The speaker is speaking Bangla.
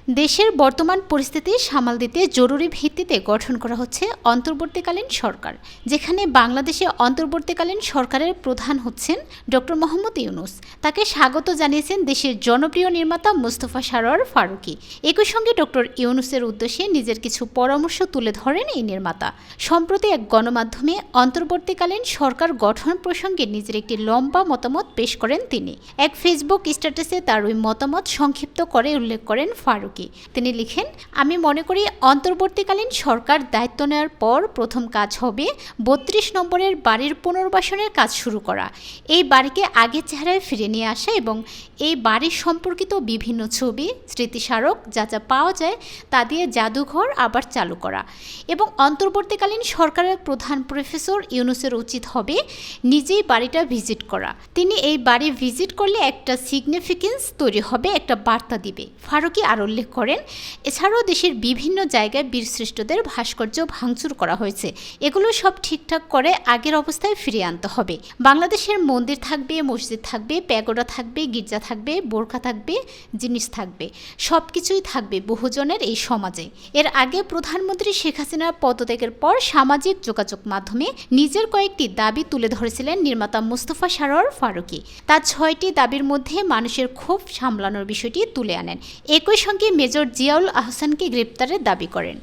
দেশের বর্তমান পরিস্থিতি সামাল দিতে জরুরি ভিত্তিতে গঠন করা হচ্ছে অন্তর্বর্তীকালীন সরকার, যেখানে বাংলাদেশে অন্তর্বর্তীকালীন সরকারের প্রধান হচ্ছেন ডক্টর মোহাম্মদ ইউনূস। তাকে স্বাগত জানিয়েছেন দেশের জনপ্রিয় নির্মাতা মোস্তফা সরোয়ার ফারুকী। একই সঙ্গে ডক্টর ইউনূসের উদ্দেশ্যে নিজের কিছু পরামর্শ তুলে ধরেন এই নির্মাতা। সম্প্রতি এক গণমাধ্যমে অন্তর্বর্তীকালীন সরকার গঠন প্রসঙ্গে নিজের একটি লম্বা মতামত পেশ করেন তিনি। এক ফেসবুক স্ট্যাটাসে তার ওই মতামত সংক্ষিপ্ত করে উল্লেখ করেন ফারুকী। তিনি লিখেন, আমি মনে করি অন্তর্বর্তীকালীন সরকার দায়িত্ব নেওয়ার পর প্রথম কাজ হবে ৩২ নম্বরের বাড়ির পুনর্বাসনের কাজ শুরু করা। এই বাড়িকে আগের চেহারায় ফিরে নিয়ে আসা এবং এই বাড়ির সম্পর্কিত বিভিন্ন ছবি, স্মৃতিস্মারক যা যা পাওয়া যায় তা দিয়ে জাদুঘর আবার চালু করা। এবং অন্তর্বর্তীকালীন সরকারের প্রধান প্রফেসর ইউনূসের উচিত হবে নিজেই বাড়িটা ভিজিট করা। তিনি এই বাড়ি ভিজিট করলে একটা সিগনিফিকেন্স তৈরি হবে, একটা বার্তা দিবে। ফারুকী আরও উল্লেখ করেন, এছাড়াও দেশের বিভিন্ন জায়গায় বীরশ্রেষ্ঠদের ভাস্কর্য ভাঙচুর করা হয়েছে। এগুলো সব ঠিকঠাক করে আগের অবস্থায় ফিরিয়ে আনতে হবে। বাংলাদেশের মন্দির থাকবে, মসজিদ থাকবে, প্যাগোডা থাকবে, গির্জা থাকবে, বোরকা থাকবে, জিনিস থাকবে, সব কিছুই থাকবে বহুজনের এই সমাজে। এর আগে প্রধানমন্ত্রী শেখ হাসিনার পদত্যাগের পর সামাজিক যোগাযোগ মাধ্যমে নিজের কয়েকটি দাবি তুলে ধরেছিলেন নির্মাতা মোস্তফা সরোয়ার ফারুকী। তার ৬টি দাবির মধ্যে মানুষের ক্ষোভ সামলানোর বিষয়টি তুলে আনেন। একই সঙ্গে মেজর জিয়াউল আহসানকে গ্রেপ্তারের দাবি করেন।